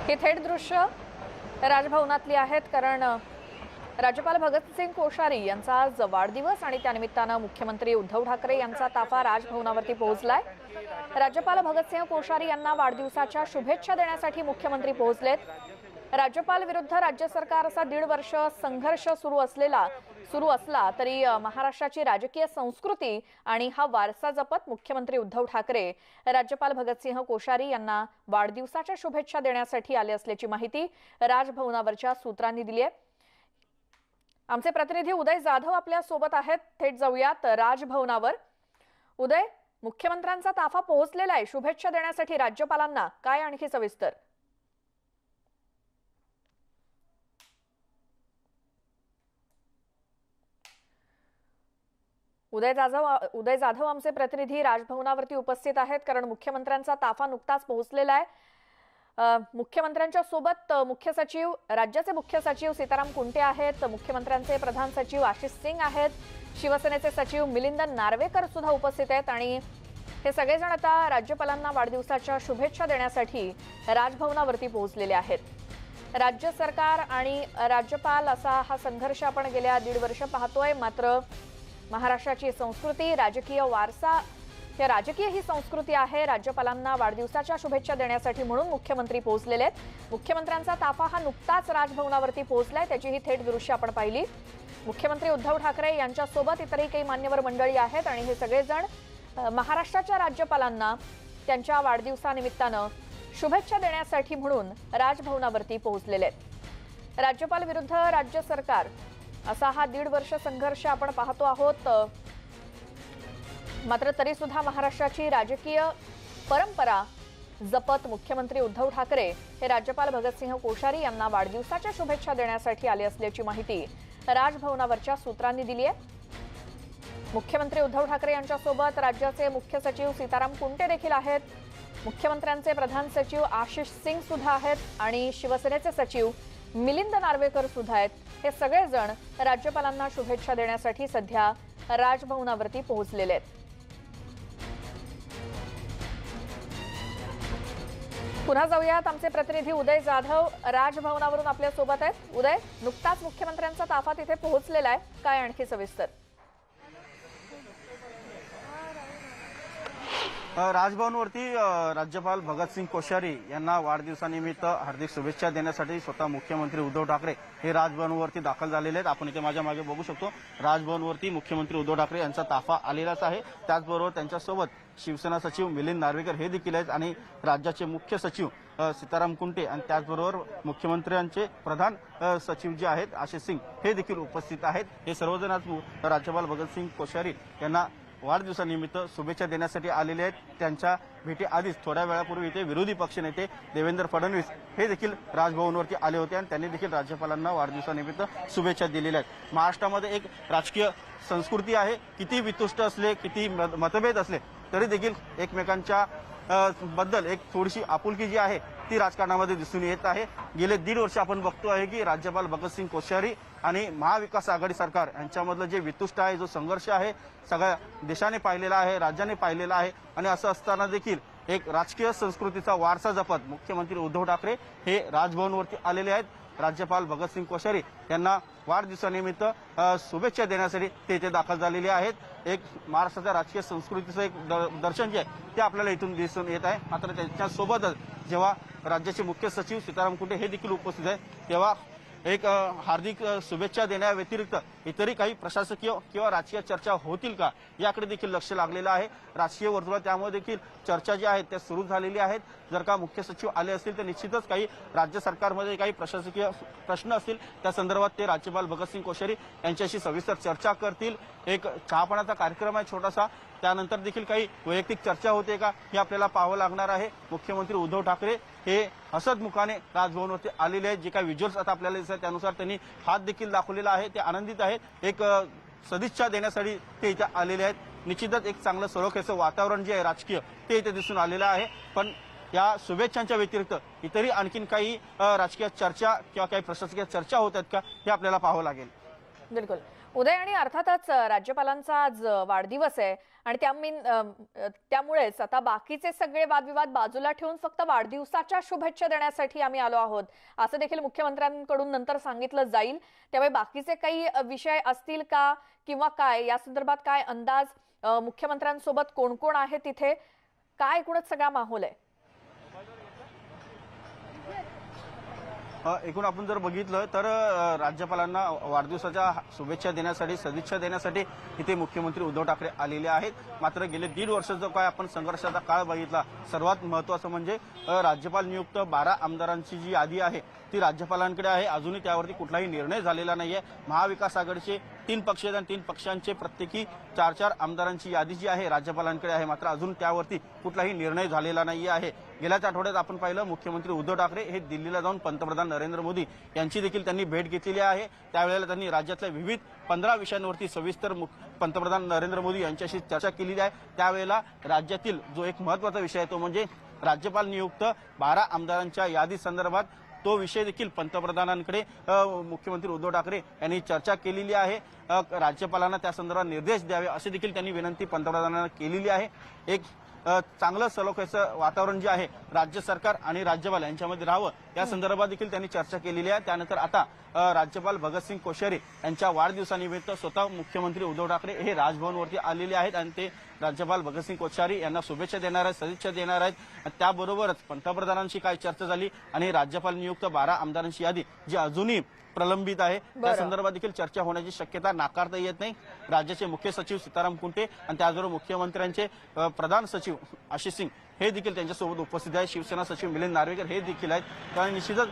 ही थेट दृश्य राजभवनातली आहेत, कारण राज्यपाल भगतसिंग कोश्यारी यांचा आज वाढदिवस आणि त्यानिमित्तानं मुख्यमंत्री उद्धव ठाकरे यांचा ताफा राजभवनावरती पोहोचलाय। राज्यपाल भगतसिंग कोश्यारी यांना वाढदिवसाच्या शुभेच्छा देण्यासाठी मुख्यमंत्री पोहोचलेत। राज्यपाल विरुद्ध राज्य सरकार असा 1.5 वर्ष संघर्ष सुरू असला तरी महाराष्ट्राची राजकीय संस्कृती आणि हा वारसा जपत मुख्यमंत्री उद्धव ठाकरे राज्यपाल भगतसिंह कोश्यारी यांना वाढदिवसाच्या शुभेच्छा देण्यासाठी आले असल्याची माहिती राजभवनावरच्या सूत्रांनी दिली आहे। आमचे प्रतिनिधी उदय जाधव आपल्या सोबत आहेत, थेट जाऊयात राजभवनावर। उदय, मुख्यमंत्र्यांचा ताफा पोहोचलेला आहे शुभेच्छा देण्यासाठी राज्यपालांना, काय आणखी सविस्तर? उदय जाधव आमचे प्रतिनिधी राजभवनावरती उपस्थित आहेत, कारण मुख्यमंत्र्यांचा ताफा नुकताच पोहोचलेला आहे। मुख्यमंत्र्यांच्या सोबत मुख्य सचिव, राज्याचे मुख्य सचिव सीताराम कुंटे आहेत, मुख्यमंत्र्यांचे प्रधान सचिव आशिष सिंग आहेत, शिवसेनेचे सचिव मिलिंद नार्वेकर सुद्धा उपस्थित आहेत आणि हे सगळेजण आता राज्यपालांना वाढदिवसाच्या शुभेच्छा देण्यासाठी राजभवनावरती पोहोचलेले आहेत। राज्य सरकार आणि राज्यपाल असा हा संघर्ष आपण गेल्या 1.5 वर्ष पाहतोय, मात्र महाराष्ट्राची संस्कृती, राजकीय वारसा, या राजकीय ही संस्कृती आहे। राज्यपालांना वाढदिवसाच्या शुभेच्छा देण्यासाठी म्हणून मुख्यमंत्री पोहोचलेले आहेत। मुख्यमंत्र्यांचा ताफा हा नुकताच राजभवनावरती पोहोचलाय, त्याची ही थेट दृश्य आपण पाहिली। मुख्यमंत्री उद्धव ठाकरे यांच्यासोबत इतरही काही मान्यवर मंडळी आहेत आणि हे सगळेजण महाराष्ट्राच्या राज्यपालांना त्यांच्या वाढदिवसानिमित्तानं शुभेच्छा देण्यासाठी म्हणून राजभवनावरती पोहोचलेले आहेत। राज्यपाल विरुद्ध राज्य सरकार असा हा 1.5 वर्ष संघर्ष आपण पाहतो आहोत, मात्र तरी सुद्धा महाराष्ट्राची राजकीय परंपरा जपत मुख्यमंत्री उद्धव ठाकरे हे राज्यपाल भगतसिंह कोश्यारी यांना वाढदिवसाच्या शुभेच्छा देण्यासाठी आले असल्याची माहिती राजभवनावरच्या सूत्रांनी दिली आहे। मुख्यमंत्री उद्धव ठाकरे यांच्यासोबत राज्याचे मुख्य सचिव सीताराम कुंटे देखील आहेत, मुख्यमंत्र्यांचे प्रधान सचिव आशिष सिंग सुद्धा आहेत आणि शिवसेनेचे सचिव मिलिंद नार्वेकर सुद्धा आहेत। हे सगळेजण राज्यपालांना शुभेच्छा देण्यासाठी सध्या राजभवनावरती पोहोचलेले आहेत। पुन्हा जाऊयात, आमचे प्रतिनिधी उदय जाधव राजभवनावरून आपल्या सोबत आहेत। उदय, नुकताच मुख्यमंत्र्यांचा ताफा तिथे पोहोचलेला आहे, काय आणखी सविस्तर? राजभवनवरती राज्यपाल भगतसिंग कोश्यारी यांना वाढदिवसानिमित्त हार्दिक शुभेच्छा देण्यासाठी स्वतः मुख्यमंत्री उद्धव ठाकरे हे राजभवनवरती दाखल झालेले आहेत। आपण इथे माझ्या मागे बघू शकतो, राजभवनवरती मुख्यमंत्री उद्धव ठाकरे यांचा ताफा आलेलाच आहे। त्याचबरोबर त्यांच्यासोबत शिवसेना सचिव मिलिंद नार्वेकर हे देखील आहेत आणि राज्याचे मुख्य सचिव सीताराम कुंटे आणि त्याचबरोबर मुख्यमंत्र्यांचे प्रधान सचिव जे आहेत आशिष सिंग हे देखील उपस्थित आहेत। हे सर्वजण आज राज्यपाल भगतसिंग कोश्यारी यांना वाढदिवसानिमित्त शुभेच्छा देण्यासाठी आलेले आहेत। त्यांच्या भेटी आधीच थोड्या वेळापूर्वी इथे विरोधी पक्षनेते देवेंद्र फडणवीस हे देखील राजभवनवरती आले होते आणि त्यांनी देखील राज्यपालांना वाढदिवसानिमित्त शुभेच्छा दिलेल्या आहेत। महाराष्ट्रामध्ये एक राजकीय संस्कृती आहे, किती वितुष्ट असले, किती मतभेद असले तरी देखील एकमेकांच्या बद्दल एक थोडीशी आपुलकी जी आहे ती राजकारणामध्ये दिसून येत आहे। गेले 1.5 वर्ष आपण बघतो आहे की राज्यपाल भगतसिंग कोश्यारी आणि महाविकास आघाडी सरकार यांच्यामधलं जे वितुष्ट आहे, जो संघर्ष आहे, सगळ्या देशाने पाहिलेला आहे, राज्याने पाहिलेला आहे आणि असं असताना देखील एक राजकीय संस्कृतीचा वारसा जपत मुख्यमंत्री उद्धव ठाकरे हे राजभवनवरती आलेले आहेत। राज्यपाल भगतसिंग कोश्यारी यांना वाढदिवसानिमित्त शुभेच्छा देण्यासाठी ते इथे दाखल झालेले आहेत। एक महाराष्ट्राच्या राजकीय संस्कृतीचं एक दर्शन जे आहे ते आपल्याला इथून दिसून येत आहे। मात्र त्यांच्यासोबतच जेव्हा राज्याचे मुख्य सचिव सीताराम कुंटे हे देखील उपस्थित आहेत, तेव्हा एक हार्दिक शुभेच्छा देण्याव्यतिरिक्त इतरही काही प्रशासकीय किंवा राजकीय चर्चा होतील का याकडे देखील लक्ष लागलेलं आहे। राजकीय वर्तुळात त्यामुळे देखील चर्चा ज्या आहेत त्या सुरू झालेल्या आहेत। जर का मुख्य सचिव आले असतील तर निश्चितच काही राज्य सरकारमध्ये काही प्रशासकीय प्रश्न असतील त्या संदर्भात ते राज्यपाल भगतसिंग कोश्यारी यांच्याशी सविस्तर चर्चा करतील। एक चहापाण्याचा कार्यक्रम आहे छोटासा, त्यानंतर देखील काही वैयक्तिक चर्चा होते का हे आपल्याला पाहावं लागणार आहे। मुख्यमंत्री उद्धव ठाकरे हे हसतमुखाने राजभवनवरती आलेले आहेत। जे काही व्हिज्युअल्स आता आपल्याला दिसतात त्यानुसार त्यांनी हात देखील दाखवलेला आहे, ते आनंदित आहेत, एक सदिच्छा देण्यासाठी ते इथे आलेले आहेत। निश्चितच एक चांगलं सलोख्याचं वातावरण जे आहे राजकीय ते इथे दिसून आलेलं आहे। पण या शुभेच्छांच्या व्यतिरिक्त इतरही आणखीन काही राजकीय चर्चा किंवा काही प्रशासकीय चर्चा होत आहेत का हे आपल्याला पाहावं लागेल। बिलकुल उदय, आणि अर्थातच राज्यपालांचा आज वाढदिवस आहे आणि त्यामुळेच आता बाकीचे सगळे वादविवाद बाजूला ठेवून फक्त वाढदिवसाच्या शुभेच्छा देण्यासाठी आम्ही आलो आहोत असं देखील मुख्यमंत्र्यांकडून नंतर सांगितलं जाईल. त्यामुळे बाकीचे काही विषय असतील का किंवा काय या संदर्भात काय अंदाज, मुख्यमंत्र्यांसोबत कोण कोण आहे तिथे, काय एकूणच सगळा माहोल आहे? एकूण आपण जर बघितलं तर राज्यपालांना वाढदिवसाच्या शुभेच्छा देण्यासाठी, सदिच्छा देण्यासाठी इथे मुख्यमंत्री उद्धव ठाकरे आलेले आहेत. मात्र गेले 1.5 वर्ष जो काय आपण संघर्षाचा काळ बघितला, सर्वात महत्त्वाचं म्हणजे राज्यपाल नियुक्त 12 आमदारांची जी यादी आहे ती राज्यपालांकडे आहे. अजूनही त्यावरती कुठलाही निर्णय झालेला नाहीये. महाविकास आघाडीचे 3 पक्ष आहेत आणि 3 पक्षांचे प्रत्येकी 4-4 आमदारांची यादी जी आहे राज्यपालांकडे आहे. मात्र अजून त्यावरती कुठलाही निर्णय झालेला नाही आहे. गेल्याच आठवड्यात आपण पाहिलं, मुख्यमंत्री उद्धव ठाकरे हे दिल्लीला जाऊन पंतप्रधान नरेंद्र मोदी यांची देखील त्यांनी भेट घेतलेली आहे. त्यावेळेला त्यांनी राज्यातल्या विविध 15 विषयांवरती सविस्तर पंतप्रधान नरेंद्र मोदी यांच्याशी चर्चा केलेली आहे. त्यावेळेला राज्यातील जो एक महत्त्वाचा विषय आहे तो म्हणजे राज्यपाल नियुक्त 12 आमदारांच्या यादी संदर्भात तो विषय देखील पंतप्रधानांकडे मुख्यमंत्री उद्धव ठाकरे यांनी चर्चा केलेली आहे. राज्यपालांना त्या संदर्भात निर्देश द्यावे अशी देखील त्यांनी विनंती पंतप्रधानांना केलेली आहे. एक चांगलं सलोख्याचं वातावरण जे आहे राज्य सरकार आणि राज्यपाल यांच्यामध्ये राहावं या संदर्भात देखील त्यांनी चर्चा केलेली आहे. त्यानंतर आता राज्यपाल भगतसिंग कोश्यारी यांच्या वाढदिवसानिमित्त स्वतः मुख्यमंत्री उद्धव ठाकरे हे राजभवनवरती आलेले आहेत आणि ते राज्यपाल भगतसिंग कोश्यारी यांना शुभेच्छा देणार आहेत, सदिच्छा देणार आहेत. त्याबरोबरच पंतप्रधानांशी काय चर्चा झाली आणि राज्यपाल नियुक्त 12 आमदारांची यादी जी अजूनही प्रलंबित आहे त्या संदर्भात देखील चर्चा होण्याची शक्यता नाकारता येत नाही. राज्याचे मुख्य सचिव सीताराम कुंटे आणि त्याचबरोबर मुख्यमंत्र्यांचे प्रधान सचिव आशिष सिंग हे देखील त्यांच्यासोबत उपस्थित आहेत. शिवसेना सचिव मिलिंद नार्वेकर हे देखील आहेत. कारण निश्चितच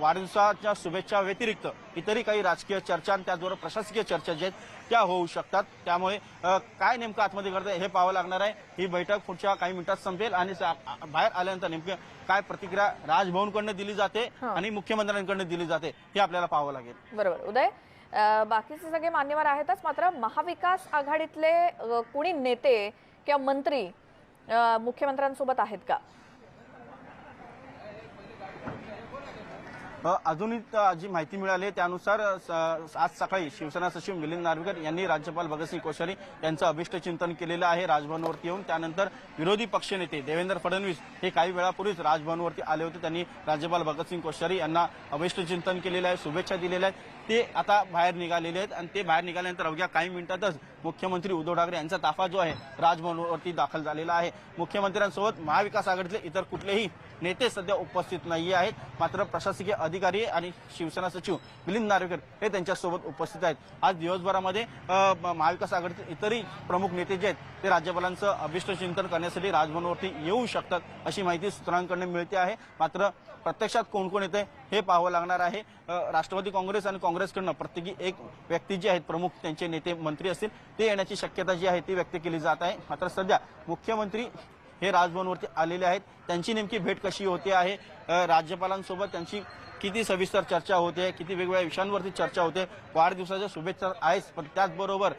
वाढदिवसाच्या शुभेच्छा व्यतिरिक्त इतरही काही राजकीय चर्चा आणि त्याचबरोबर प्रशासकीय चर्चा ज्या आहेत त्या होऊ शकतात. त्यामुळे काय नेमकं आतमध्ये घडतंय हे पाहावं लागणार आहे. ही बैठक पुढच्या काही मिनिटात संपेल आणि बाहेर आल्यानंतर नेमकं काय प्रतिक्रिया राजभवनकडनं दिली जाते आणि मुख्यमंत्र्यांकडनं दिली जाते हे आपल्याला पाहावं लागेल. बरोबर उदय, बाकीचे सगळे मान्यवर आहेतच, मात्र महाविकास आघाडीतले कोणी नेते किंवा मंत्री मुख्यमंत्र्यांसोबत आहेत का? अजूनही जी माहिती मिळाली त्यानुसार आज सकाळी शिवसेना सचिव मिलिंद नार्वेकर यांनी राज्यपाल भगतसिंग कोश्यारी यांचं अभिष्ट चिंतन केलेलं आहे राजभवनवरती येऊन. त्यानंतर विरोधी पक्षनेते देवेंद्र फडणवीस हे काही वेळापूर्वीच राजभवनवरती आले होते. त्यांनी राज्यपाल भगतसिंग कोश्यारी यांना अभिष्ट चिंतन केलेलं आहे, शुभेच्छा दिलेल्या आहेत. ते आता बाहेर निघालेले आहेत आणि ते बाहेर निघाल्यानंतर अवघ्या काही मिनिटातच मुख्यमंत्री उद्धव ठाकरे यांचा ताफा जो आहे राजभवनवरती दाखल झालेला आहे. मुख्यमंत्र्यांसोबत महाविकास आघाडीतले इतर कुठलेही नेते सध्या उपस्थित नाही आहेत. मात्र प्रशासकीय अधिकारी आणि शिवसेना सचिव मिलिंद नार्वेकर हे त्यांच्यासोबत उपस्थित आहेत. आज दिवसभरामध्ये महाविकास आघाडीतील इतरही प्रमुख नेते जे आहेत ते राज्यपालांचं अभिष्ट चिंतन करण्यासाठी राजभवनवरती येऊ शकतात अशी माहिती सूत्रांकडून मिळते आहे. मात्र प्रत्यक्षात कोण कोण येते हे पाहावं लागणार आहे. राष्ट्रवादी काँग्रेस आणि काँग्रेसकडनं प्रत्येकी एक व्यक्ती जे आहेत प्रमुख त्यांचे नेते मंत्री असतील ते येण्याची शक्यता जी आहे ती व्यक्त केली जात आहे. मात्र सध्या मुख्यमंत्री हे राजभवनवरती आलेले आहेत. त्यांची नेमकी भेट कशी होते आहे, राज्यपालांसोबत त्यांची किती सविस्तर चर्चा होते, किती वेगवेगळ्या विषयांवरती चर्चा होते, वाढदिवसाच्या शुभेच्छा आहेच पण त्याचबरोबर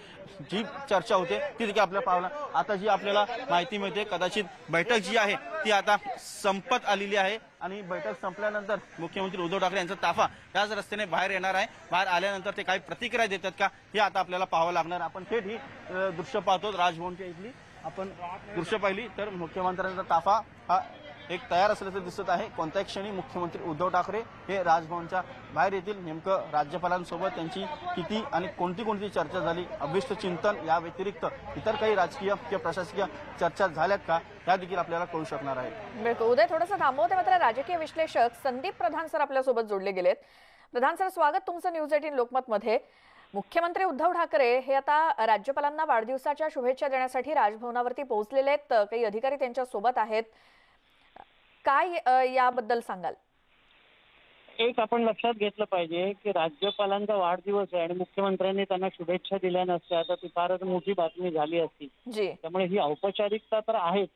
जी चर्चा होते ती देखील आपल्याला पाहायला. आता जी आपल्याला माहिती मिळते कदाचित बैठक जी आहे ती आता संपत आलेली आहे आणि बैठक संपल्यानंतर मुख्यमंत्री उद्धव ठाकरे यांचा ताफा त्याच रस्त्याने बाहेर येणार आहे. बाहेर आल्यानंतर ते काही प्रतिक्रिया देतात का हे आता आपल्याला पाहावं लागणार. आपण थेट ही दृश्य पाहतो राजभवनच्या इथली. आपण दृश्य पाहिली तर मुख्यमंत्र्यांचा ताफा हा एक तयार असल्याचं दिसत आहे. कोणत्याही क्षणी मुख्यमंत्री उद्धव ठाकरे हे राजभवनच्या बाहेर येतील. नेमकं राज्यपालांसोबत त्यांची किती आणि कोणती चर्चा झाली, अभिष्ट चिंतन या व्यतिरिक्त इतर काही राजकीय किंवा प्रशासकीय चर्चा झाल्यात का या देखील आपल्याला कळू शकणार आहे. बिलकुल उदय, थोडंसं थांबवते. मात्र राजकीय विश्लेषक संदीप प्रधान सर आपल्यासोबत जोडले गेलेत. प्रधान सर, स्वागत तुमचं न्यूज 18 लोकमत मध्ये. मुख्यमंत्री उद्धव ठाकरे हे आता राज्यपालांना वाढदिवसाच्या शुभेच्छा देण्यासाठी राजभवनावरती पोहोचलेले आहेत. काही अधिकारी त्यांच्या सोबत आहेत. काय याबद्दल सांगाल? एक आपण लक्षात घेतलं पाहिजे की राज्यपालांचा वाढदिवस आहे आणि मुख्यमंत्र्यांनी त्यांना शुभेच्छा दिल्या नसत्या तर ती फारच मोठी बातमी झाली असती. त्यामुळे ही औपचारिकता तर आहेच,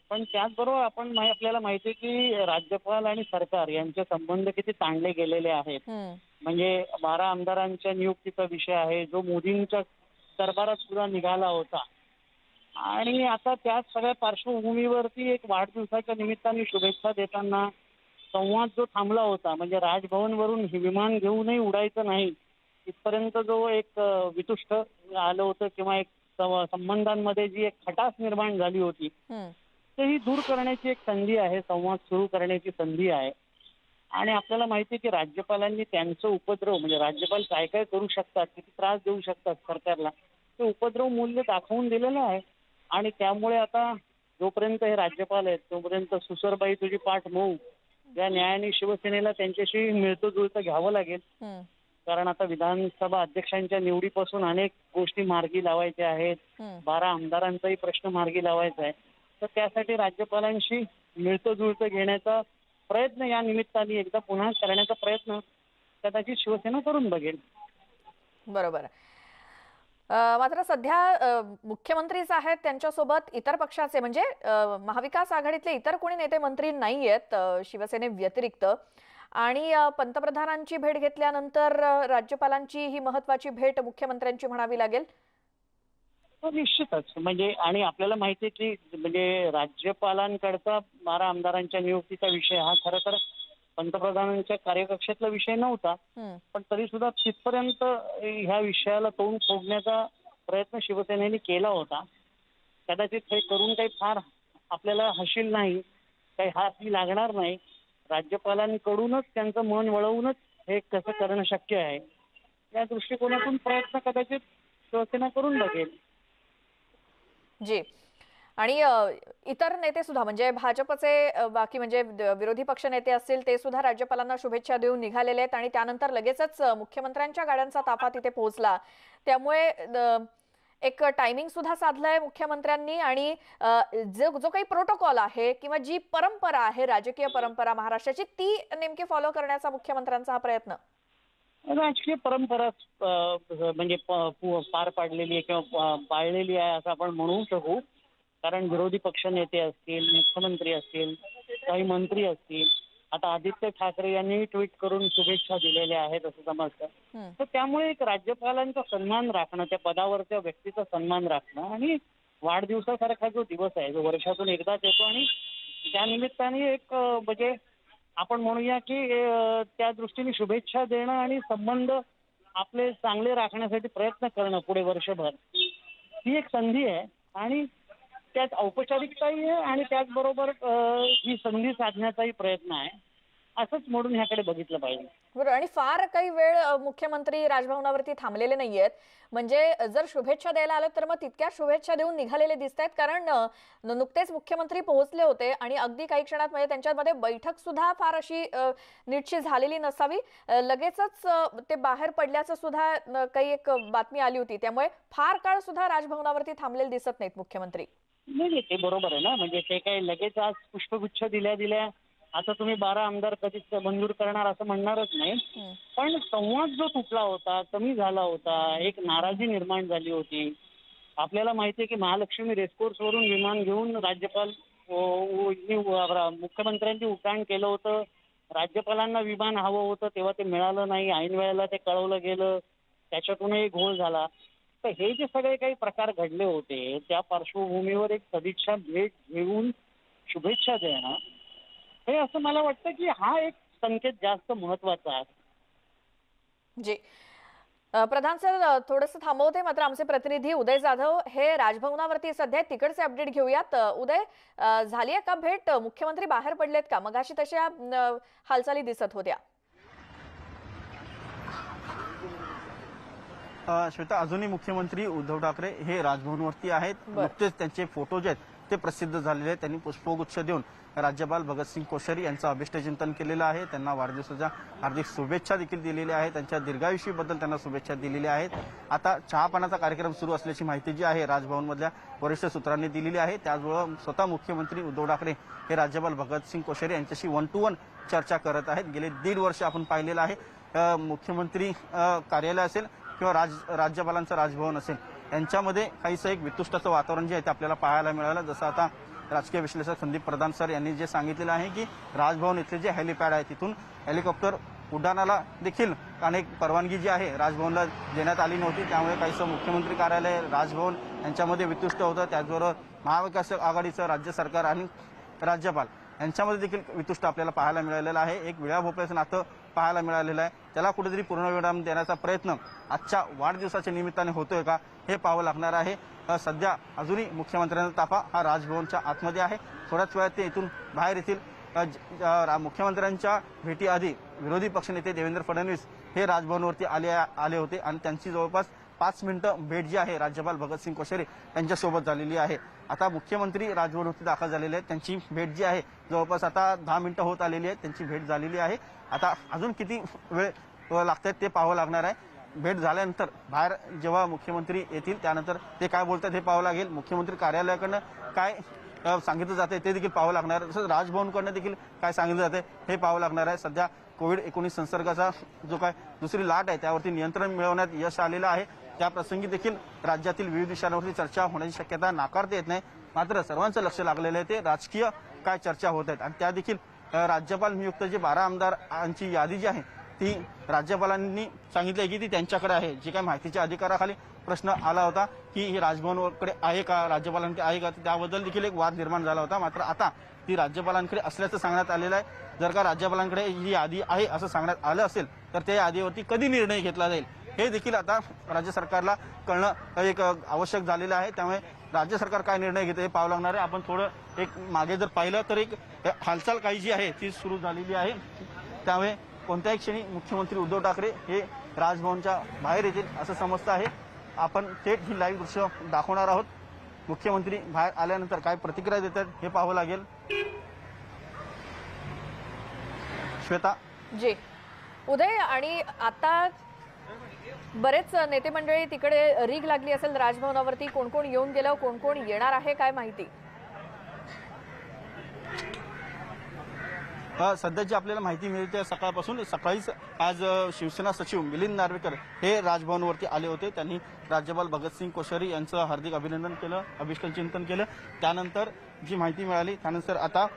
पण त्याचबरोबर आपल्याला माहिती आहे की राज्यपाल आणि सरकार यांचे संबंध किती ताणले गेलेले आहेत. म्हणजे 12 आमदारांच्या नियुक्तीचा विषय आहे जो मोदींच्या दरबारात सुद्धा निघाला होता आणि आता त्याच सगळ्या पार्श्वभूमीवरती एक वाढदिवसाच्या निमित्ताने शुभेच्छा देताना संवाद जो थांबला होता, म्हणजे राजभवनवरून विमान घेऊनही उडायचं नाही तिथपर्यंत जो एक वितुष्ट आलं होतं किंवा एक संबंधांमध्ये जी एक खटास निर्माण झाली होती ते ही दूर करण्याची एक संधी आहे, संवाद सुरू करण्याची संधी आहे. आणि आपल्याला माहिती आहे की राज्यपालांनी त्यांचं उपद्रव म्हणजे राज्यपाल काय काय करू शकतात, किती त्रास देऊ शकतात सरकारला, ते उपद्रव मूल्य दाखवून दिलेलं आहे. आणि त्यामुळे आता जोपर्यंत हे राज्यपाल आहेत तोपर्यंत सुसरबाई तुझी पाठ मऊ या न्यायाने शिवसेनेला त्यांच्याशी मिळतं जुळतं घ्यावं लागेल. कारण आता विधानसभा अध्यक्षांच्या निवडीपासून अनेक गोष्टी मार्गी लावायच्या आहेत. 12 आमदारांचाही प्रश्न मार्गी लावायचा आहे. तर त्यासाठी राज्यपालांशी मिळतं जुळतं घेण्याचा प्रयत्न या निमित्ताने एकदा पुन्हा करण्याचा प्रयत्न कदाचित शिवसेना करून बघेल. बरोबर. मात्र सध्या मुख्यमंत्रीच आहेत, त्यांच्यासोबत इतर पक्षाचे म्हणजे महाविकास आघाडीतले इतर कोणी नेते मंत्री नाहीयेत शिवसेने व्यतिरिक्त. आणि पंतप्रधानांची भेट घेतल्यानंतर राज्यपालांची ही महत्वाची भेट मुख्यमंत्र्यांची म्हणावी लागेल. निश्चितच म्हणजे आणि आपल्याला माहिती आहे की म्हणजे राज्यपालांकडचा 12 आमदारांच्या नियुक्तीचा विषय हा खरं तर पंतप्रधानांच्या कार्यकक्षेतला विषय नव्हता. पण तरी सुद्धा तिथपर्यंत ह्या विषयाला तोंड फोडण्याचा प्रयत्न शिवसेनेने केला होता. कदाचित हे करून काही फार आपल्याला हशील नाही, काही हाती लागणार नाही. राज्यपालांकडूनच त्यांचं मन वळवूनच हे कसं करणं शक्य आहे या दृष्टिकोनातून प्रयत्न कदाचित शिवसेना करून बघेल. जी. आणि इतर नेते सुद्धा म्हणजे भाजपचे बाकी म्हणजे विरोधी पक्ष नेते असतील ते सुद्धा राज्यपालांना शुभेच्छा देऊन निघालेले आहेत. आणि त्यानंतर लगेचच मुख्यमंत्र्यांच्या गाड्यांचा ताफा तिथे पोहोचला. त्यामुळे एक टायमिंग सुद्धा साधलंय मुख्यमंत्र्यांनी. आणि जो काही प्रोटोकॉल आहे किंवा जी परंपरा आहे राजकीय परंपरा महाराष्ट्राची ती नेमकी फॉलो करण्याचा मुख्यमंत्र्यांचा हा प्रयत्न. राजकीय परंपरा म्हणजे पार पाडलेली आहे किंवा पाळलेली आहे असं आपण म्हणू शकू. कारण विरोधी पक्ष नेते असतील, मुख्यमंत्री असतील, काही मंत्री असतील, आता आदित्य ठाकरे यांनी ट्विट करून शुभेच्छा दिलेल्या आहेत असं समजतं. तर त्यामुळे एक राज्यपालांचा सन्मान राखणं, त्या पदावरच्या व्यक्तीचा सन्मान राखणं आणि वाढदिवसासारखा जो दिवस आहे जो वर्षातून एकदाच येतो आणि त्या निमित्ताने एक म्हणजे आपण म्हणूया की त्या दृष्टीने शुभेच्छा देणं आणि संबंध आपले चांगले राखण्यासाठी प्रयत्न करणं पुढे वर्षभर ही एक संधी आहे. आणि त्यात औपचारिकताही आहे आणि त्याचबरोबर ही संधी साधण्याचाही प्रयत्न आहे असंच म्हणून ह्याकडे बघितलं पाहिजे. बरोबर. आणि फार काही वेळ मुख्यमंत्री राजभवनावरती थांबलेले नाहीयेत. म्हणजे जर शुभेच्छा द्यायला आलं तर मग तितक्या शुभेच्छा देऊन निघालेले दिसत आहेत. कारण नुकतेच मुख्यमंत्री पोहोचले होते आणि अगदी काही क्षणात म्हणजे त्यांच्यामध्ये बैठक सुद्धा फार अशी नीटशी झालेली नसावी, लगेचच ते बाहेर पडल्याचं सुद्धा काही एक बातमी आली होती. त्यामुळे फार काळ सुद्धा राजभवनावरती थांबलेले दिसत नाहीत मुख्यमंत्री. नाही ते बरोबर आहे ना. म्हणजे ते काही लगेच आज पुष्पगुच्छ दिल्या आता तुम्ही 12 आमदार कधीच मंजूर करणार असं म्हणणारच नाही. पण संवाद जो तुटला होता, कमी झाला होता, एक नाराजी निर्माण झाली होती. आपल्याला माहिती आहे की महालक्ष्मी रेसकोर्स वरून विमान घेऊन राज्यपाल मुख्यमंत्र्यांनी उड्डाण केलं होतं. राज्यपालांना विमान हवं होतं तेव्हा ते मिळालं नाही, ऐन वेळेला ते कळवलं गेलं, त्याच्यातूनही घोळ झाला. तर हे जे सगळे काही प्रकार घडले होते त्या पार्श्वभूमीवर एक सदिच्छा भेट घेऊन शुभेच्छा देणं हे असं मला वाटतं की हा एक संकेत जास्त महत्वाचा आहे. जी. प्रधान सर थोडंसं थांबवते, मात्र आमचे प्रतिनिधी उदय जाधव हे राजभवनावरती सध्या तिकडचे अपडेट घेऊयात. उदय, झाली आहे का भेट? मुख्यमंत्री बाहेर पडलेत का? मगाशी तशा हालचाली दिसत होत्या. श्वेता, अजूनही मुख्यमंत्री उद्धव ठाकरे हे राजभवनवरती आहेत. नुकतेच त्यांचे फोटो जे आहेत ते प्रसिद्ध झालेले आहेत. त्यांनी पुष्पगुच्छ देऊन राज्यपाल भगतसिंग कोश्यारी यांचं अभिष्टचिंतन केलेलं आहे. त्यांना वाढदिवसाच्या हार्दिक शुभेच्छा देखील दिलेल्या आहेत. त्यांच्या दीर्घायुष्याबद्दल त्यांना शुभेच्छा दिलेल्या आहेत. आता चहापानाचा कार्यक्रम सुरू असल्याची माहिती जी आहे राजभवनमधल्या वरिष्ठ सूत्रांनी दिलेली आहे. त्याचबरोबर स्वतः मुख्यमंत्री उद्धव ठाकरे हे राज्यपाल भगतसिंग कोश्यारी यांच्याशी 1-to-1 चर्चा करत आहेत. गेले 1.5 वर्ष आपण पाहिलेलं आहे मुख्यमंत्री कार्यालय असेल किंवा राज्यपालांचं राजभवन असेल यांच्यामध्ये काहीसं एक वितुष्टाचं वातावरण जे आहे ते आपल्याला पाहायला मिळालं. जसं आता राजकीय विश्लेषक संदीप प्रधान सर यांनी जे सांगितलेलं आहे की राजभवन इथले जे हेलिपॅड आहे तिथून हेलिकॉप्टर उड्डाणाला देखील अनेक परवानगी जी आहे राजभवनला देण्यात आली नव्हती. त्यामुळे काहीसं मुख्यमंत्री कार्यालय राजभवन यांच्यामध्ये वितुष्ट होतं. त्याचबरोबर महाविकास आघाडीचं राज्य सरकार आणि राज्यपाल यांच्यामध्ये देखील वितुष्ट आपल्याला पाहायला मिळालेलं आहे. एक विळा भोपळ्याचं नातं पाहायला मिळालेलं आहे, त्याला कुठेतरी पूर्णविराम देण्याचा प्रयत्न आजच्या वाढदिवसाच्या निमित्ताने होतोय का हे पाहावं लागणार आहे। सध्या अजूनही मुख्यमंत्र्यांचा ताफा हा राजभवनच्या आतमध्ये आहे। थोड्याच वेळात ते इथून बाहेर येतील। मुख्यमंत्र्यांच्या भेटीआधी विरोधी पक्षनेते देवेंद्र फडणवीस हे राजभवनवरती आले होते आणि त्यांची जवळपास 5 मिनिटं भेट जी आहे राज्यपाल भगतसिंग कोश्यारी यांच्यासोबत झालेली आहे। आता मुख्यमंत्री राजभवनवरती दाखल झालेले आहेत, त्यांची भेट जी आहे जवळपास आता 10 मिनिटं होत आलेली आहे, त्यांची भेट झालेली आहे। आता अजून किती वेळ लागतात ते पाहावं लागणार आहे। भेट झाल्यानंतर बाहेर जेव्हा मुख्यमंत्री येतील त्यानंतर ते काय बोलतात हे पाहावं लागेल। मुख्यमंत्री कार्यालयाकडनं काय सांगितलं जाते ते देखील पाहावं लागणार आहे, तसंच राजभवनकडनं देखील काय सांगितलं जाते हे पाहावं लागणार आहे। सध्या कोविड-19 संसर्गाचा जो काय दुसरी लाट आहे त्यावरती नियंत्रण मिळवण्यात यश आलेलं आहे। त्या प्रसंगी देखील राज्यातील विविध विषयांवरती चर्चा होण्याची शक्यता नाकारता येत नाही। मात्र सर्वांचं लक्ष लागलेलं आहे ते राजकीय काय चर्चा होत आहेत आणि त्या देखील राज्यपाल नियुक्त जे 12 आमदारांची यादी जी आहे ती राज्यपालांनी सांगितलं की ती त्यांच्याकडे आहे। जे काही माहितीच्या अधिकाराखाली प्रश्न आला होता की ही राजभवनकडे आहे का, राज्यपालांकडे आहे का, त्याबद्दल देखील एक वाद निर्माण झाला होता। मात्र आता ती राज्यपालांकडे असल्याचं सांगण्यात आलेलं आहे। जर का राज्यपालांकडे ही यादी आहे असं सांगण्यात आलं असेल तर त्या यादीवरती कधी निर्णय घेतला जाईल हे देखील आता राज्य सरकारला कळणं एक आवश्यक झालेलं आहे। त्यामुळे राज्य सरकार काय निर्णय घेते हे पाहावं लागणार आहे। आपण थोडं एक मागे जर पाहिलं तर एक हालचाल काही जी आहे ती सुरू झालेली आहे। त्यामुळे कोणत्याही क्षणी मुख्यमंत्री उद्धव ठाकरे हे राजभवनच्या बाहेर येतील असं समजतं आहे। आपण थेट ही लाईव्ह दृश्य दाखवणार आहोत। मुख्यमंत्री बाहेर आल्यानंतर काय प्रतिक्रिया देतात हे पाहावं लागेल। श्वेता जी उदय, आणि आता बरेच नेते मंडळी तिकडे रीग लागली असेल राजभवनावरती, कोण कोण येऊन गेलं, कोण कोण येणार आहे, काय माहिती? सध्याची आपल्याला माहिती मिळते सकाळपासून सकाळीच आज शिवसेना सचिव मिलिंद नार्वेकर हे राजभवनवरती आले होते। त्यांनी राज्यपाल भगतसिंग कोश्यारी यांचं हार्दिक अभिनंदन केलं, अभिष्टचिंतन केलं। त्यानंतर जी माहिती मिळाली त्यानुसार आता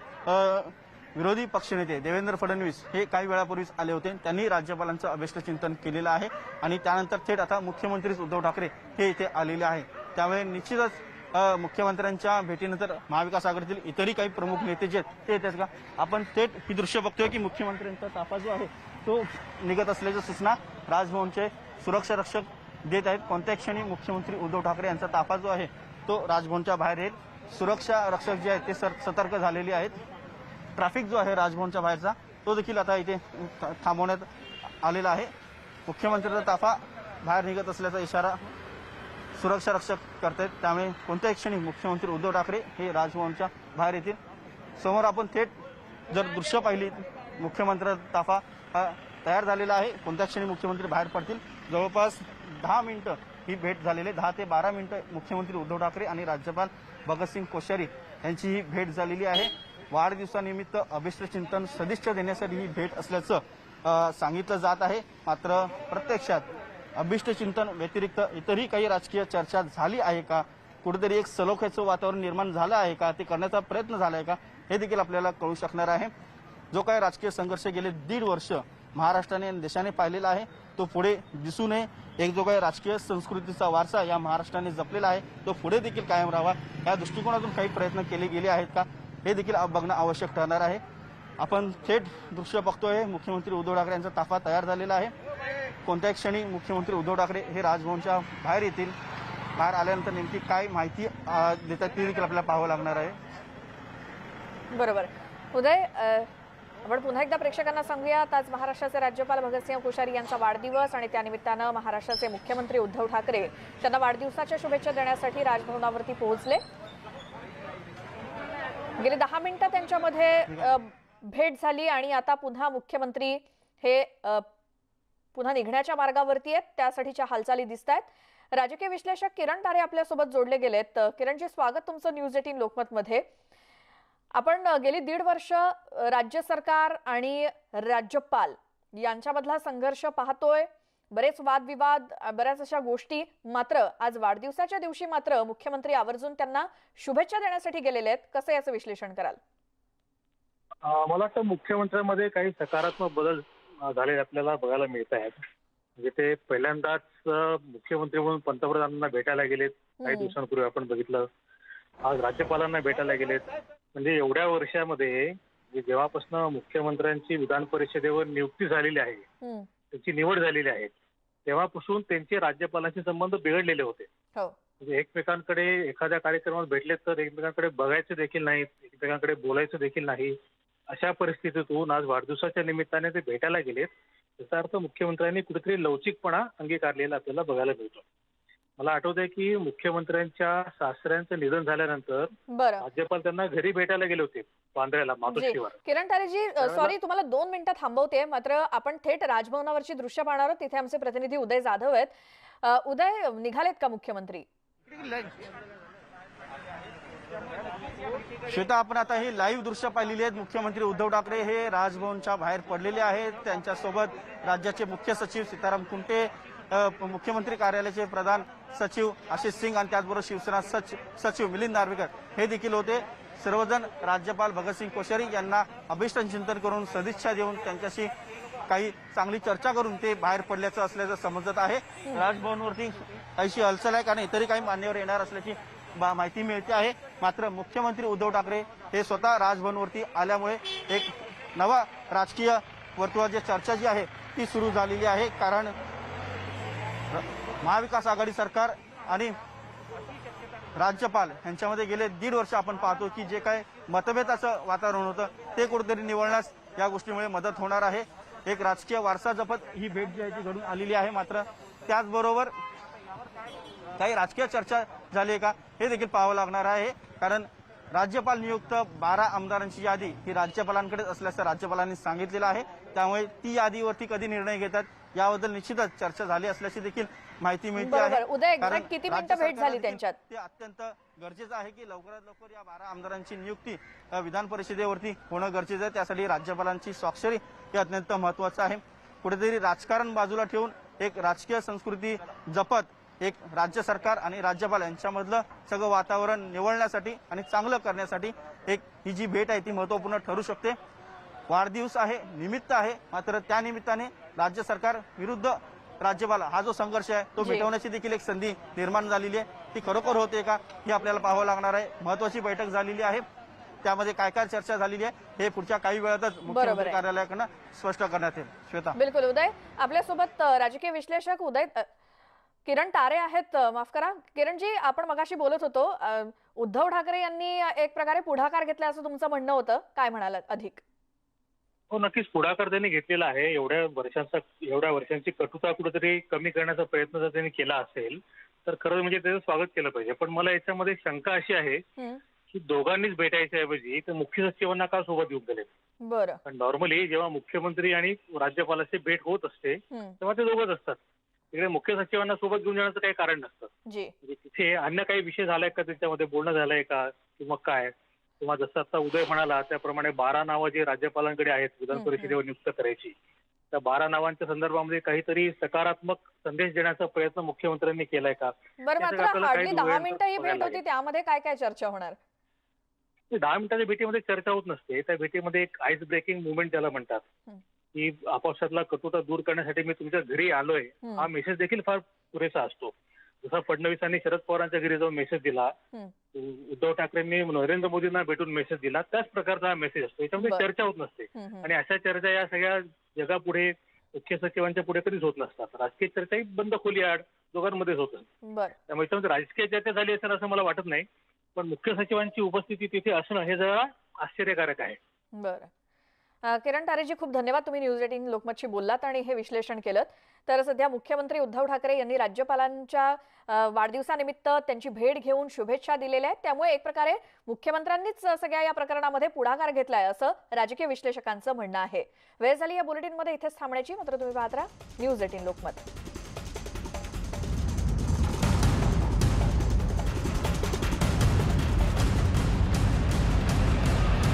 विरोधी पक्षनेते देवेंद्र फडणवीस हे काही वेळापूर्वीच आले होते, त्यांनी राज्यपालांचं अभिष्टचिंतन केलेलं आहे आणि त्यानंतर थेट आता मुख्यमंत्री उद्धव ठाकरे हे इथे आलेले आहे। त्यामुळे निश्चितच मुख्यमंत्र्यांच्या भेटीनंतर महाविकास आघाडीतील इतरही काही प्रमुख नेते जे आहेत ते येतात का, आपण थेट ही दृश्य बघतोय की मुख्यमंत्र्यांचा ताफा जो आहे तो निघत असल्याच्या सूचना राजभवनचे सुरक्षा रक्षक देत आहेत। कोणत्या क्षणी मुख्यमंत्री उद्धव ठाकरे यांचा ताफा जो आहे तो राजभवनच्या बाहेर येईल। सुरक्षा रक्षक जे आहेत ते सतर्क झालेले आहेत। ट्रॅफिक जो आहे राजभवनच्या बाहेरचा तो देखील आता इथे थांबवण्यात आलेला आहे। मुख्यमंत्र्यांचा ताफा बाहेर निघत असल्याचा इशारा सुरक्षा रक्षक करतायत। त्यामुळे कोणत्याही क्षणी मुख्यमंत्री उद्धव ठाकरे हे राजभवनच्या बाहेर येतील। समोर आपण थेट जर दृश्य पाहिली मुख्यमंत्र्यांचा ताफा तयार झालेला आहे। कोणत्या क्षणी मुख्यमंत्री बाहेर पडतील। जवळपास 10 मिनिटं ही भेट झालेली, 10 ते 12 मिनिटं मुख्यमंत्री उद्धव ठाकरे आणि राज्यपाल भगतसिंग कोश्यारी यांची ही भेट झालेली आहे। वाढदिवसानिमित्त अभिष्टचिंतन सदिच्छा देण्यासाठी ही भेट असल्याचं सांगितलं जात आहे। मात्र प्रत्यक्षात अभिष्टचिंतन व्यतिरिक्त इतरही काही राजकीय चर्चा झाली आहे का, कुठेतरी एक सलोख्याचं वातावरण निर्माण झालं आहे का, ते करण्याचा प्रयत्न झाला आहे का हे देखील आपल्याला कळू शकणार आहे। जो काही राजकीय संघर्ष गेले 1.5 वर्ष महाराष्ट्राने आणि देशाने पाहिलेला आहे तो पुढे दिसू नये, एक जो काही राजकीय संस्कृतीचा वारसा या महाराष्ट्राने जपलेला आहे तो पुढे देखील कायम राहावा या दृष्टिकोनातून काही प्रयत्न केले गेले आहेत का हे देखील बघणं आवश्यक ठरणार आहे। आपण थेट दृश्य बघतोय, मुख्यमंत्री उद्धव ठाकरे यांचा ताफा तयार झालेला आहे। कोणत्या क्षणी मुख्यमंत्री उद्धव ठाकरे हे राजभवनच्या बाहेर येतील, बाहेर आल्यानंतर नेमकी काय माहिती देतात ती देखील आपल्याला पाहावं लागणार आहे। बरोबर उदय, आपण पुन्हा एकदा प्रेक्षकांना सांगूयात, आज महाराष्ट्राचे राज्यपाल भगतसिंग कोश्यारी यांचा वाढदिवस आणि त्यानिमित्तानं महाराष्ट्राचे मुख्यमंत्री उद्धव ठाकरे त्यांना वाढदिवसाच्या शुभेच्छा देण्यासाठी राजभवनावरती पोहोचले। गेली 10 मिनिटं त्यांच्यामध्ये भेट झाली आणि आता पुन्हा मुख्यमंत्री हे पुन्हा निघण्याच्या मार्गावरती आहेत, त्यासाठीच्या हालचाली दिसत आहेत। राजकीय विश्लेषक किरण तारे आपल्यासोबत जोडले गेलेत। किरणजी, स्वागत तुमचं न्यूज 18 लोकमत मध्ये। आपण गेली 1.5 वर्ष राज्य सरकार आणि राज्यपाल यांच्यामधला संघर्ष पाहतोय, बरेच वादविवाद, बऱ्याच अशा गोष्टी। मात्र आज वाढदिवसाच्या दिवशी मात्र मुख्यमंत्री आवर्जून त्यांना शुभेच्छा देण्यासाठी गेलेले आहेत, कसं याचं विश्लेषण कराल? मला वाटतं मुख्यमंत्र्यांमध्ये काही सकारात्मक बदल झाले आपल्याला बघायला मिळत आहेत। म्हणजे ते पहिल्यांदाच मुख्यमंत्री म्हणून पंतप्रधानांना भेटायला गेलेत, काही दिवसांपूर्वी आपण बघितलं। आज राज्यपालांना भेटायला गेलेत। म्हणजे एवढ्या वर्षामध्ये जेव्हापासून मुख्यमंत्र्यांची विधान परिषदेवर नियुक्ती झालेली आहे, हम्म. त्यांची निवड झालेली आहे, तेव्हापासून त्यांचे राज्यपालांशी संबंध बिघडलेले होते. हो. म्हणजे एकमेकांकडे एखाद्या कार्यक्रमात भेटले तर एकमेकांकडे बघायचं देखील नाही, एकमेकांकडे बोलायचं देखील नाही. अशा परिस्थितीतून आज वाढदिवसाच्या निमित्ताने ते भेटायला गेलेत. त्याचा अर्थ मुख्यमंत्र्यांनी कुठेतरी लवचिकपणा अंगीकारलेला आपल्याला बघायला मिळतो. मला आठवतंय की मुख्यमंत्र्यांच्या सासऱ्यांचं निधन झाल्यानंतर बरं राज्यपाल त्यांना घरी भेटायला गेले होते बांद्र्याला, जी मातोश्रीवर. किरण तारेजी, सॉरी तुम्हाला 2 मिनिटं थांबवते, मात्र आपण थेट राजभवनावरची दृश्य पाहणार आहोत. तिथे आमचे प्रतिनिधी उदय जाधव आहेत. उदय, निघालेत का मुख्यमंत्री? श्वेता, आपण आता ही लाईव्ह दृश्य पाहिलेली आहेत. मुख्यमंत्री उद्धव ठाकरे हे राजभवनच्या बाहेर पडलेले आहेत. त्यांच्यासोबत राज्याचे मुख्य सचिव सीताराम कुंटे, मुख्यमंत्री कार्यालयाचे प्रधान सचिव आशिष सिंग आणि त्याचबरोबर शिवसेना सचिव मिलिंद नार्वेकर हे देखील होते. सर्वजण राज्यपाल भगतसिंग कोश्यारी यांना अभिष्टचिंतन करून सदिच्छा देऊन त्यांच्याशी काही चांगली चर्चा करून ते बाहेर पडल्याचं असल्याचं समजत आहे. राजभवनवरती काहीशी हलचल आहे, कारण इतरही काही मान्यवर येणार असल्याची माहिती मिळते आहे. मात्र मुख्यमंत्री उद्धव ठाकरे हे स्वतः राजभवनवरती आल्यामुळे एक नवा राजकीय वर्तुळाची चर्चा जी आहे ती सुरू झालेली आहे. कारण महाविकास आघाडी सरकार आणि राज्यपाल यांच्यामध्ये गेले 1.5 वर्ष आपण पाहतो की जे काय मतभेदाचं वातावरण होतं ते कुठेतरी निवळण्यास या गोष्टीमुळे मदत होणार आहे. एक राजकीय वारसा जपत ही भेट जी आहे ती घडून आलेली आहे. मात्र त्याचबरोबर काही राजकीय चर्चा झाली आहे का हे देखील पाहावं लागणार आहे. कारण राज्यपाल नियुक्त 12 आमदारांची यादी ही राज्यपालांकडे असल्याचं राज्यपालांनी सांगितलेलं आहे. त्यामुळे ती यादीवरती कधी निर्णय घेतात याबद्दल निश्चितच चर्चा झाली असल्याची देखील माहिती मिळते आहे. बरोबर. उदय, कारण एक्झॅक्ट किती राज्य मिनिटं भेट झाली सरकारला त्यांच्यात? ते अत्यंत गरजेचं आहे की लवकरात लवकर या 12 आमदारांची नियुक्ती विधान परिषदेवरती होणं गरजेचं आहे. त्यासाठी राज्यपालांची स्वाक्षरी हे अत्यंत महत्वाचं आहे. कुठेतरी राजकारण बाजूला ठेवून एक राजकीय संस्कृती जपत एक राज्य सरकार आणि राज्यपाल यांच्यामधलं सगळं वातावरण निवळण्यासाठी आणि चांगलं करण्यासाठी एक ही जी भेट आहे ती महत्वपूर्ण ठरू शकते. वाढदिवस आहे, निमित्त आहे, मात्र त्या निमित्ताने राज्य सरकार विरुद्ध राज्यपाल हा जो संघर्ष आहे तो मिटवण्याची देखील एक संधी निर्माण झालेली आहे. ती खरोखर होते का हे आपल्याला पाहावं लागणार आहे. महत्वाची बैठक झालेली आहे, त्यामध्ये काय काय चर्चा झालेली आहे हे पुढच्या काही वेळातच मुख्यमंत्री कार्यालयाकडून स्पष्ट करण्यात येईल. श्वेता. बिलकुल उदय, आपल्यासोबत राजकीय विश्लेषक किरण तारे आहेत. माफ करा किरणजी, आपण मगाशी बोलत होतो उद्धव ठाकरे यांनी एक प्रकारे पुढाकार घेतला असं तुमचं म्हणणं होतं, काय म्हणालात अधिक? हो, नक्कीच पुढाकार त्यांनी घेतलेला आहे. एवढ्या वर्षांची कटुता कुठेतरी कमी करण्याचा प्रयत्न जर त्यांनी केला असेल तर खरंच म्हणजे त्याचं स्वागत केलं पाहिजे. पण मला याच्यामध्ये शंका अशी आहे की दोघांनीच भेटायच्या ऐवजी ते मुख्य सचिवांना का सोबत येऊन गेले? बरं. पण नॉर्मली जेव्हा मुख्यमंत्री आणि राज्यपालाची भेट होत असते तेव्हा ते दोघंच असतात. तिकडे मुख्य सचिवांना सोबत घेऊन जाण्याचं काही कारण नसतं. म्हणजे तिथे अन्य काही विषय झालाय का, त्याच्यामध्ये बोलणं झालंय का किंवा काय? किंवा जसं आता उदय म्हणाला त्याप्रमाणे 12 नावं जी राज्यपालांकडे आहेत विधान परिषदेवर नियुक्त करायची, त्या 12 नावांच्या संदर्भामध्ये काहीतरी सकारात्मक संदेश देण्याचा प्रयत्न मुख्यमंत्र्यांनी केलाय का? बरं, मात्र हार्डली 10 मिनिटं ही भेट होती, त्यामध्ये काय काय चर्चा होणार? 10 मिनिटाच्या भेटीमध्ये चर्चा होत नसते. त्या भेटीमध्ये एक आईस ब्रेकिंग मुवमेंट त्याला म्हणतात की आपापसातला कटुता दूर करण्यासाठी मी तुमच्या घरी आलोय हा मेसेज देखील फार पुरेसा असतो. जसा फडणवीसांनी शरद पवारांच्या घरी जाऊन मेसेज दिला, उद्धव ठाकरेंनी नरेंद्र मोदींना भेटून मेसेज दिला, त्याच प्रकारचा हा मेसेज असतो. याच्यामध्ये चर्चा होत नसते आणि अशा चर्चा या सगळ्या जगापुढे मुख्य सचिवांच्या पुढे कधीच होत नसतात. राजकीय चर्चाही बंद खोली आड दोघांमध्येच होतं. त्यामुळे याच्यामध्ये राजकीय चर्चा झाली असेल असं मला वाटत नाही. पण मुख्य सचिवांची उपस्थिती तिथे असणं हे जरा आश्चर्यकारक आहे. बरं. किरण तारेजी, खूप धन्यवाद. तुम्ही न्यूज 18 लोकमतशी बोललात आणि हे विश्लेषण केलं. तर सध्या मुख्यमंत्री उद्धव ठाकरे यांनी राज्यपालांच्या वाढदिवसानिमित्त त्यांची भेट घेऊन शुभेच्छा दिलेल्या आहेत. त्यामुळे एक प्रकारे मुख्यमंत्र्यांनीच सगळ्या या प्रकरणामध्ये पुढाकार घेतलाय असं राजकीय विश्लेषकांचं म्हणणं आहे. वेळ झाली या बुलेटिनमध्ये इथेच थांबण्याची, मात्र तुम्ही पाहत राहा न्यूज 18 लोकमत.